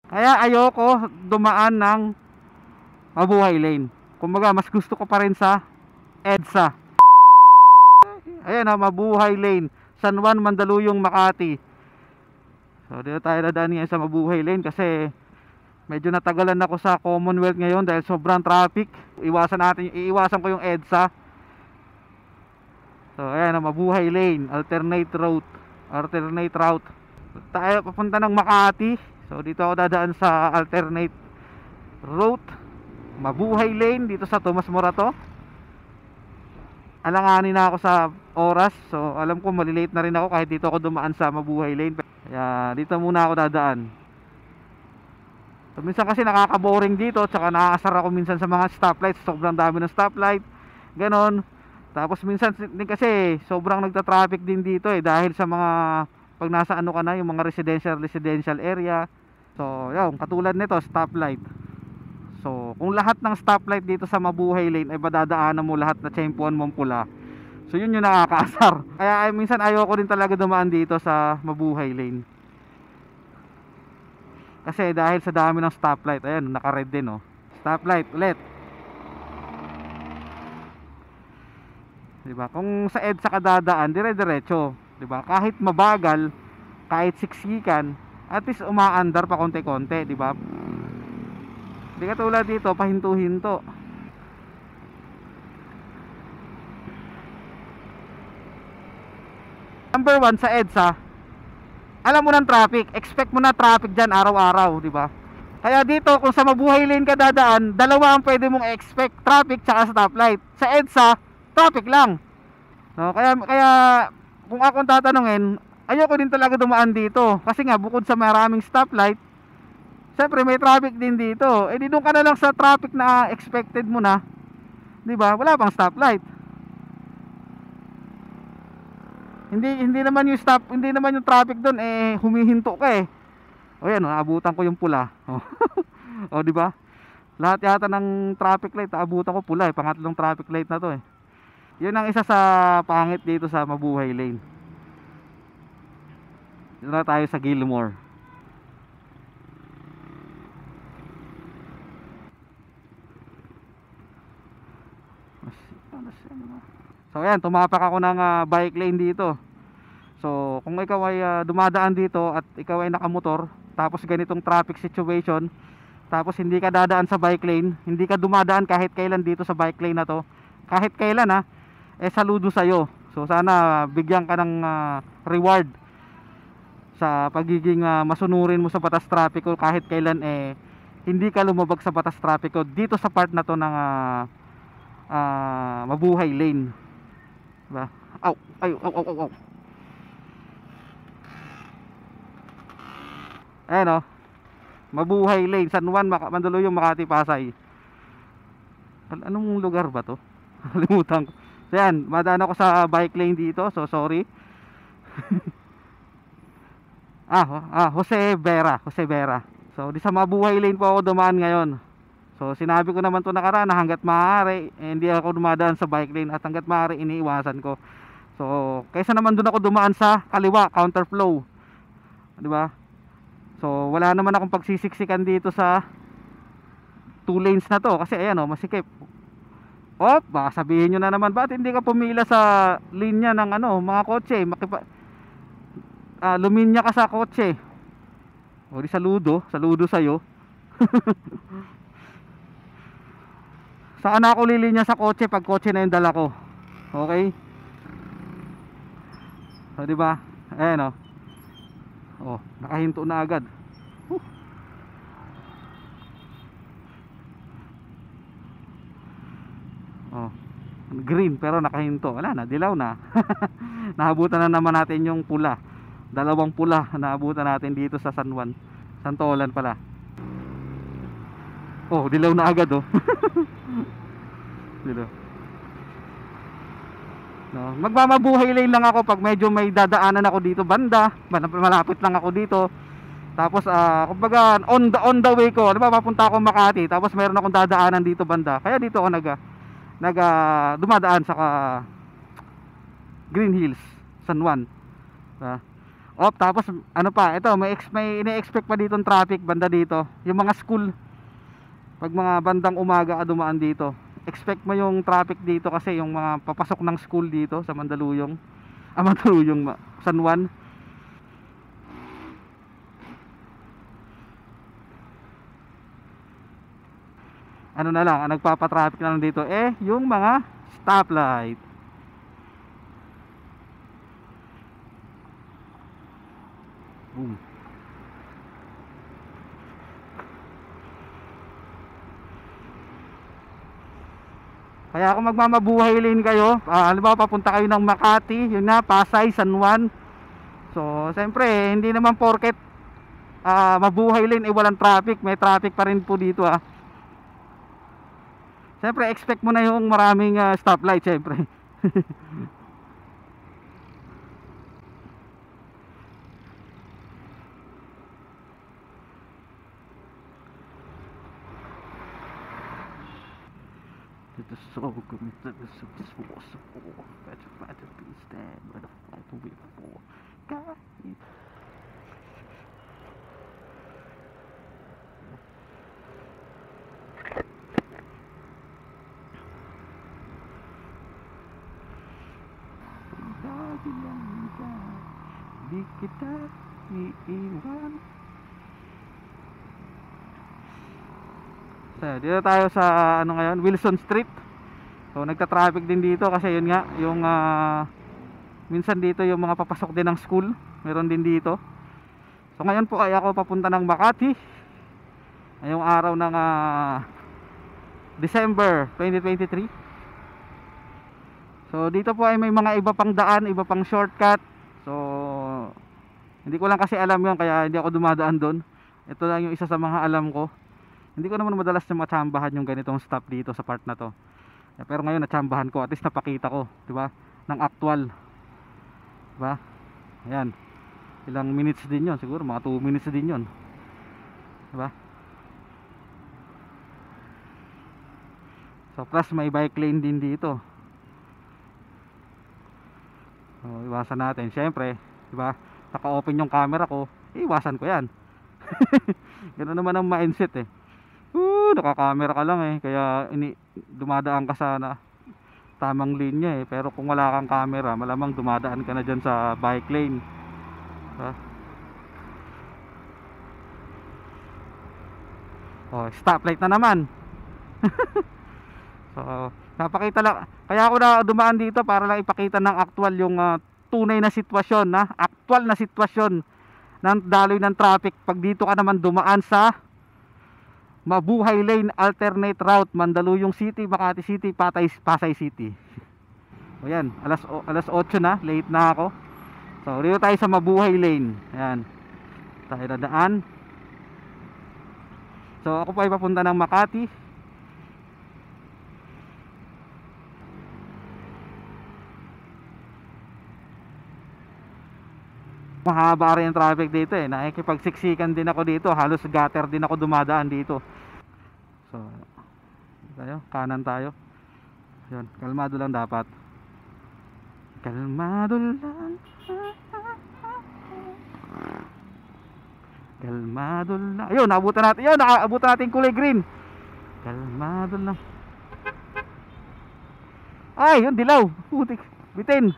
Kaya ayoko dumaan ng Mabuhay Lane. Kumbaga mas gusto ko pa rin sa EDSA. Ayan na, Mabuhay Lane, San Juan, Mandaluyong, Makati. So dito tayo dadaan ngayon sa Mabuhay Lane kasi medyo natagalan ako sa Commonwealth ngayon dahil sobrang traffic. Iiwasan ko yung EDSA. So ayan na, Mabuhay Lane, alternate route. Tayo papunta ng Makati. So dito ako dadaan sa alternate route, Mabuhay Lane, dito sa Tomas Morato. Alanganin na ako sa oras. So alam ko malilate na rin ako kahit dito ako dumaan sa Mabuhay Lane. Kaya dito muna ako dadaan. So minsan kasi nakaka-boring dito, tsaka nakakasar ako minsan sa mga stoplights. Sobrang dami ng stoplight, ganon. Tapos minsan din kasi sobrang nagta-traffic din dito dahil sa mga pag nasa ano ka na, yung mga residential area. So yun, katulad nito stoplight. So kung lahat ng stoplight dito sa Mabuhay Lane ay badadaanan mo lahat na tsempuan mong pula, so yun yung nakakaasar. Kaya minsan ayoko din talaga dumaan dito sa Mabuhay Lane. Kasi dahil sa dami ng stoplight, ayan, naka-red din oh. Stoplight ulit. 'Di ba? Kung sa EDSA ka dadaan, dire-diretso, 'di ba? Kahit mabagal, kahit siksikan, at least umaandar pa konti-konti, 'di ba? Hindi ka tulad dito, pahinto-hinto. Number 1 sa EDSA, alam mo ng traffic, expect mo na traffic dyan araw-araw, di ba? Kaya dito, kung sa Mabuhay Lane ka dadaan, dalawa ang pwede mong expect, traffic tsaka stoplight. Sa EDSA, traffic lang. No, kaya kung akong tatanungin, ayoko din talaga dumaan dito. Kasi nga, bukod sa maraming stoplight, siyempre may traffic din dito. Eh di doon ka na lang sa traffic na expected mo na, di ba? Wala pang stoplight. Hindi naman yung traffic doon humihinto ka eh. O yan, abutan ko yung pula. O di ba? Lahat yata ng traffic light abutan ko pula eh. Pangatlong traffic light na to eh. Yun ang isa sa pangit dito sa Mabuhay Lane. Dito na tayo sa Gilmore. So ayan, tumapak ako ng bike lane dito. So kung ikaw ay dumadaan dito at ikaw ay nakamotor, tapos ganitong traffic situation, tapos hindi ka dadaan sa bike lane, hindi ka dumadaan kahit kailan dito sa bike lane na to, kahit kailan saludo sa'yo. So sana bigyan ka ng reward sa pagiging masunurin mo sa batas trapiko kahit kailan hindi ka lumabag sa batas trapiko dito sa part na to ng Mabuhay Lane. Diba? Aw, ay, aw. Ayan Mabuhay Lane, San Juan, Mandaluyong, Makati, Pasay. Anong lugar ba to? Kalimutan ko. So yan, madaan ako sa bike lane dito, so sorry. Jose Vera. So di sa Mabuhay Lane po ako dumaan ngayon. So sinabi ko naman to nakaraan na hanggat maaari hindi ako dumadaan sa bike lane at hanggat maaari iniiwasan ko. So kaysa naman doon ako dumaan sa kaliwa, counterflow, di ba? So wala naman akong pagsisiksikan dito sa 2 lanes na to kasi ayan masikip. Baka sabihin nyo na naman, bakit hindi ka pumila sa linya ng mga kotse, luminya ka sa kotse. O di saludo sa'yo. Saan ako lilinya sa kotse pag kotse na yung dala ko? Okay? So di ba? Ayan nakahinto na agad. Green pero nakahinto. Wala na, dilaw na. Nahabutan na naman natin yung pula. Dalawang pula naabutan natin dito sa San Juan. Santolan pala. Dilaw na agad Dilaw. Magmamabuhay lane lang ako pag medyo may dadaanan ako dito banda. Malapit lang ako dito. Tapos kumbaga on the way ko, papunta ako Makati, tapos meron akong dadaanan dito banda. Kaya dito ako dumadaan sa Green Hills, San Juan. Tapos ano pa, ito may ine-expect pa ditong traffic banda dito. Yung mga school, pag mga bandang umaga ka dumaan dito, expect mo yung traffic dito kasi yung mga papasok ng school dito sa Mandaluyong. Mandaluyong, San Juan. Ano na lang, ang nagpapa-traffic na lang dito yung mga stoplight. Boom. Kaya kung magmamabuhay lane kayo, halimbawa papunta kayo ng Makati, yun na, Pasay, San Juan. So, siyempre, hindi naman porket mabuhay lane walang traffic, may traffic pa rin po dito Siyempre, expect mo na yung maraming stoplight, siyempre. It is so good, it is so possible. Better be stand, but I fight to be for God. Di kita iiwan. So, dito tayo sa ano ngayon, Wilson Street. So nagta-traffic din dito kasi yun nga yung minsan dito yung mga papasok din ng school, meron din dito. So ngayon po ay ako papunta ng Makati. Ngayong araw ng December 2023. So dito po ay may mga iba pang daan, iba pang shortcut. So hindi ko lang kasi alam yun, kaya hindi ako dumadaan doon. Ito lang yung isa sa mga alam ko. Hindi ko naman madalas na matsambahan yung ganitong stop dito sa part na to. Pero ngayon natsambahan ko, at least napakita ko, 'di ba? Ng actual. 'Di ba? Ayan. Ilang minutes din 'yon, siguro mga 2 minutes din 'yon. 'Di ba? So plus may bike lane din dito. So iwasan natin, syempre, 'di ba? Naka-open yung camera ko, iwasan ko 'yan. Ganoon naman ang mindset naka-camera ka lang kaya dumadaan ka sa tamang linya pero kung wala kang camera, malamang dumadaan ka na dyan sa bike lane. Stoplight na naman. So napakita lang, kaya ako na dumaan dito para lang ipakita ng actual yung tunay na sitwasyon, actual na sitwasyon ng daloy ng traffic pag dito ka naman dumaan sa Mabuhay Lane alternate route, Mandaluyong City, Makati City, Pasay City. O yan, alas 8 na, late na ako. So dito tayo sa Mabuhay Lane. Ayan, tayo dadaan. So ako po ay papunta ng Makati. Mahaba rin yung traffic dito nakikipagsiksikan din ako dito, halos gutter din ako dumadaan dito. So tayo, kanan tayo. Yun, kalmado lang dapat. Kalmado lang. Kalmado lang. Ayun, naabutan natin. Ayun, naabutan natin kulay green. Kalmado lang. Ay, yun dilaw. Putik, bitin.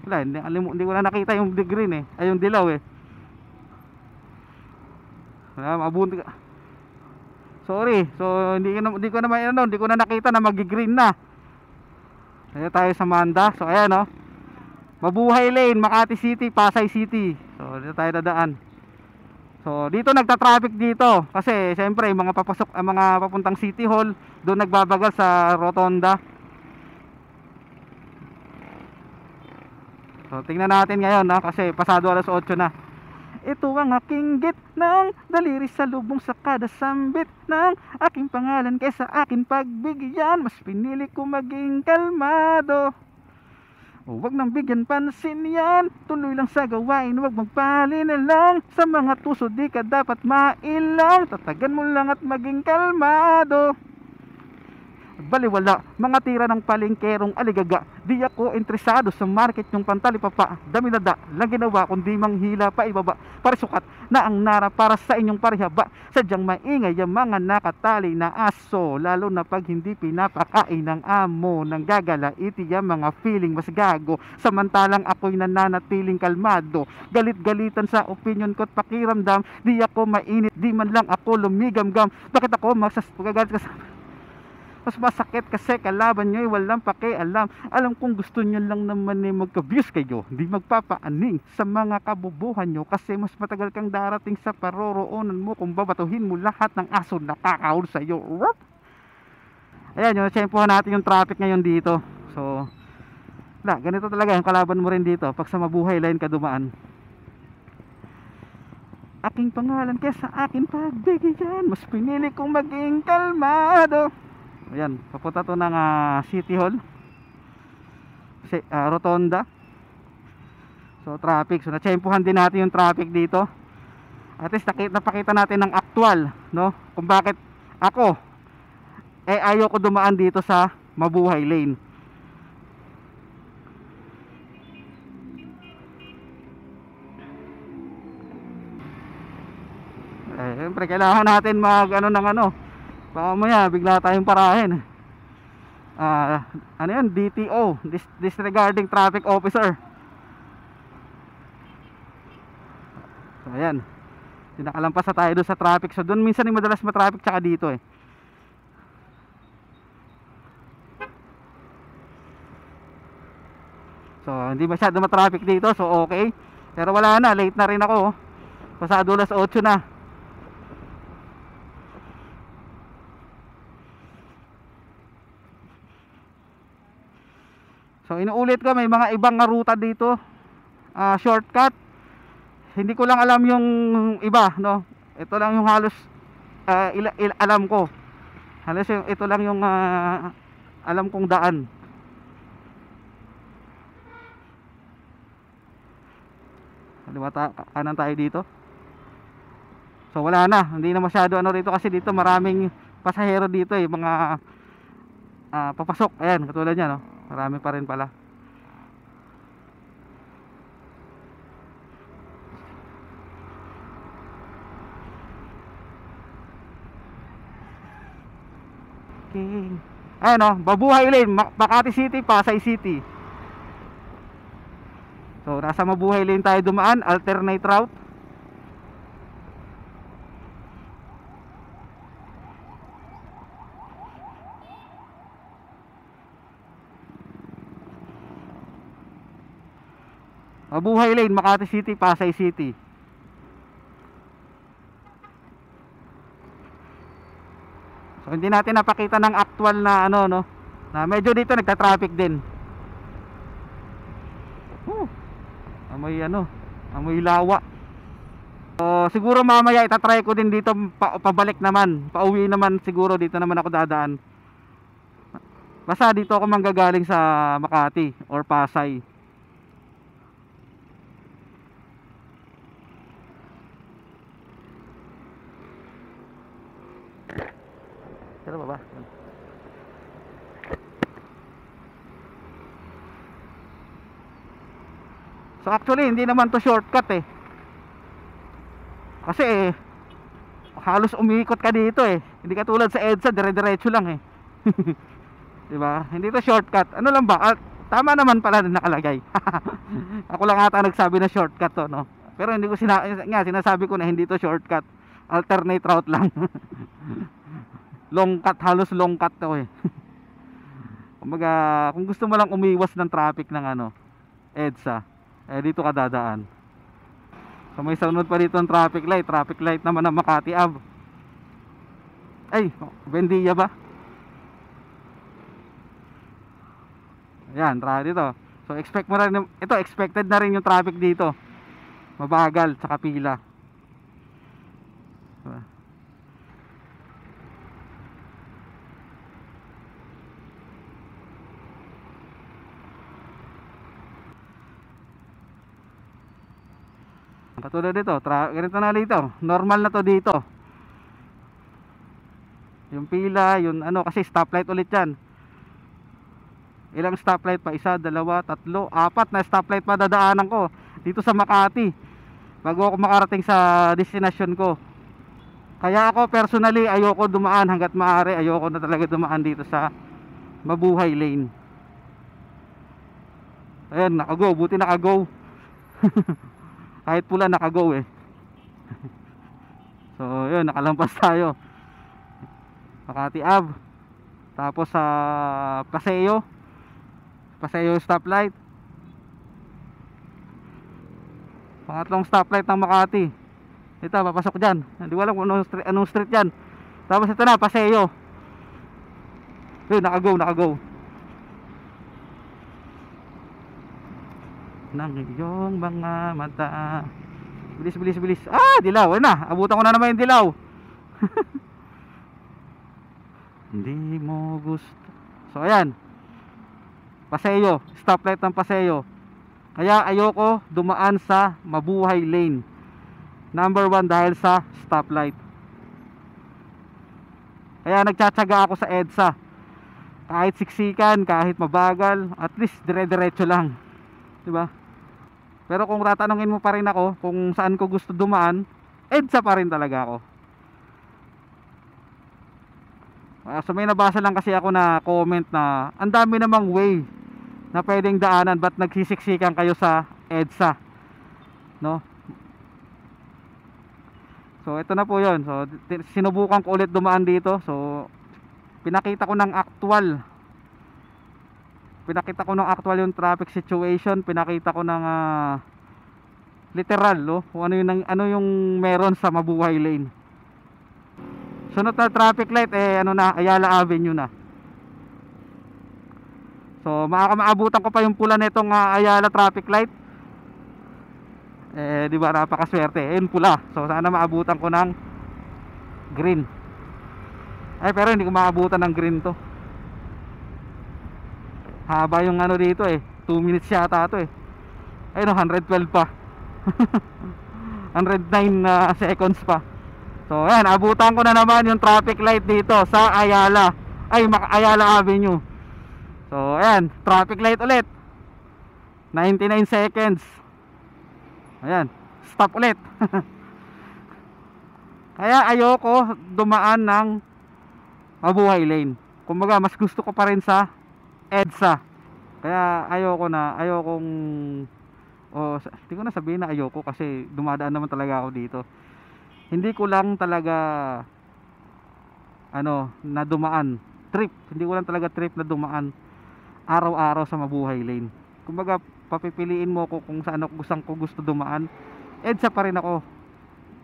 Wala, hindi ko na nakita yung green ay yung dilaw mabunti ka. Sorry, so hindi ko na nakita na magi-green na. Kaya tayo sa Manda. So ayan Mabuhay Lane, Makati City, Pasay City. So dito tayo dadaan. So dito nagta-traffic dito kasi siyempre mga papasok, mga papuntang City Hall, doon nagbabagal sa Rotonda. So tingnan natin ngayon kasi pasado alas 8 na. Ito ang aking gitnang daliri sa lubong sa kada sambit ng aking pangalan kaysa akin pagbigyan. Mas pinili ko maging kalmado. Huwag nang bigyan pansin yan. Tuloy lang sa gawain, huwag magpali na lang. Sa mga tuso di ka dapat mailang. Tatagan mo lang at maging kalmado. baliwala, mga tira ng palengkerong aligaga. Di ako interesado sa market yung pantalipapa, daminada lang ginawa kundi manghila pa ibaba, parisukat na ang nara para sa inyong parihaba. Sadyang maingay yung mga nakatali na aso, lalo na pag hindi pinapakain ng amo, nang gagalaiti yung mga feeling mas gago, samantalang ako'y nananatiling kalmado, galit-galitan sa opinion ko't pakiramdam. Di ako mainit, di man lang ako lumigamgam. Bakit ako magagalit ka sa mas masakit kasi kalaban nyo walang pakialam. Alam kong gusto nyo lang naman magka-views kayo, di magpapaaning sa mga kabubuhan nyo, kasi mas matagal kang darating sa paroroonan mo kung babatuhin mo lahat ng aso na kakahol sa'yo. Ayan, yung tsempohan natin yung traffic ngayon dito. So ganito talaga yung kalaban mo rin dito pag sa Mabuhay Lane ka dumaan. Aking pangalan kesa akin pagbigyan, mas pinili kong maging kalmado. Ayan, papunta to ng City Hall, Rotonda. So traffic, so natsempuhan din natin yung traffic dito. At least napakita natin ng actual, no, kung bakit ako ayaw ko dumaan dito sa Mabuhay Lane. Siyempre kailangan natin mag baka mamaya bigla tayong parahin. Ano yan, DTO, disregarding traffic officer. So ayan, nakalampas na tayo doon sa traffic. So doon minsan yung madalas matraffic, tsaka dito So hindi masyado matraffic dito, so okay. Pero wala na, late na rin ako. Pasado alas 8 na. So inuulit ko, may mga ibang ruta dito, shortcut. Hindi ko lang alam yung iba, no. Ito lang yung halos alam ko. Halos ito lang yung alam kong daan. Kanan tayo dito. So wala na, hindi na masyado rito, kasi dito maraming pasahero dito mga papasok. Ayan, katulad niya, no. Marami pa rin pala. Okay. Ayan, Mabuhay Lane, Makati City, Pasay City. So nasa Mabuhay Lane tayo dumaan, alternate route. Mabuhay Lane, Makati City, Pasay City. So hindi natin napakita ng actual na na medyo dito nagta-traffic din. Amoy lawa. So siguro mamaya itatry ko din dito pabalik naman, pauwi naman siguro, dito naman ako dadaan. Basta dito ako manggagaling sa Makati or Pasay. Pero ba? So actually hindi naman to shortcut kasi halos umiikot ka dito hindi katulad sa EDSA, dire-diretso lang diba? Hindi to shortcut. Ano lang ba? Tama naman pala na nakalagay. Ako lang ata nagsabi na shortcut to, no? Pero hindi ko sinasabi ko na hindi to shortcut, alternate route lang. Long cut, halos long cut to Kumbaga, kung gusto mo lang umiwas ng traffic ng EDSA, dito ka dadaan. So may sunod pa dito ng traffic light naman ng Makati Ave. Ay, Bendia ba? Ayan, dito. So expect mo rin, ito expected na rin yung traffic dito. Mabagal, tsaka pila. Katulad dito, ganito na dito. Normal na to dito. Yung pila, yung ano, kasi stoplight ulit yan. Ilang stoplight pa? Isa, dalawa, tatlo, apat na stoplight pa dadaanan ko dito sa Makati bago ako makarating sa destination ko. Kaya ako personally ayoko dumaan, hanggat maaari ayoko na talaga dumaan dito sa Mabuhay Lane. Ayun, nakago, buti nakago. Kahit pula nakago eh. So yun, nakalampas tayo Makati Ave. Tapos sa Paseo stoplight. Pangatlong stoplight ng Makati. Ito, papasok dyan. Hindi ko alam kung anong street yan. Tapos ito na, Paseo. Yun, nakago. Nang iyong mga mata. Bilis. Ah, dilaw. Ayun na, abutan ko na naman yung dilaw. Hindi mo gusto. So ayan, Paseo, stoplight ng Paseo. Kaya ayoko dumaan sa Mabuhay Lane. Number 1 dahil sa stoplight. Kaya nagtsatsaga ako sa EDSA. Kahit siksikan, kahit mabagal, at least dire-diretso lang, diba? Pero kung tatanungin mo pa rin ako kung saan ko gusto dumaan, EDSA pa rin talaga ako. So may nabasa lang kasi ako na comment na ang dami namang way na pwedeng daanan, ba't nagsisiksikan kayo sa EDSA, no? So ito na po yun. So sinubukan ko ulit dumaan dito. So pinakita ko ng actual yung traffic situation. Pinakita ko ng literal, no? Kung ano yung meron sa Mabuhay Lane. Sunod na traffic light Ayala Avenue na. So maabutan ko pa yung pula nitong Ayala traffic light. Di ba, napakaswerte. Ayun, pula. So sana maabutan ko ng green. Pero hindi ko maabutan ng green to. Haba yung dito 2 minutes yata to Ayun, 112 pa. 109 seconds pa. So ayan, abutan ko na naman yung traffic light dito sa Ayala Avenue. So ayan, traffic light ulit. 99 seconds. Ayan, stop ulit. Kaya ayoko dumaan ng Mabuhay Lane. Kumbaga mas gusto ko pa rin sa EDSA. Kaya ayokong hindi ko na sabihin na ayoko, kasi dumadaan naman talaga ako dito. Hindi ko lang talaga na dumaan trip. Hindi ko lang talaga trip na dumaan araw-araw sa Mabuhay Lane. Kumbaga papipiliin mo ko kung saan ko gusto dumaan, EDSA pa rin ako.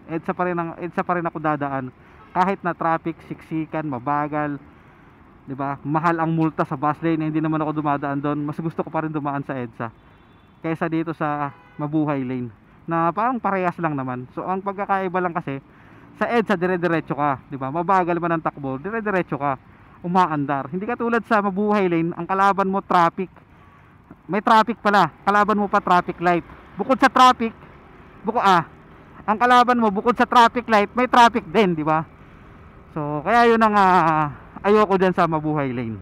EDSA pa rin ako dadaan. Kahit na traffic, siksikan, mabagal, 'di ba? Mahal ang multa sa bus lane, hindi naman ako dumadaan doon. Mas gusto ko pa rin dumaan sa EDSA kaysa dito sa Mabuhay Lane, na parang parehas lang naman. So ang pagkakaiba lang kasi, sa EDSA dire-diretso ka, 'di ba? Mabagal man ang takbo, dire-diretso ka, umaandar. Hindi katulad sa Mabuhay Lane, ang kalaban mo traffic. May traffic pala, kalaban mo pa traffic light. Bukod sa traffic, ang kalaban mo bukod sa traffic light, may traffic din, di ba? So kaya yun ang ayoko diyan sa Mabuhay Lane.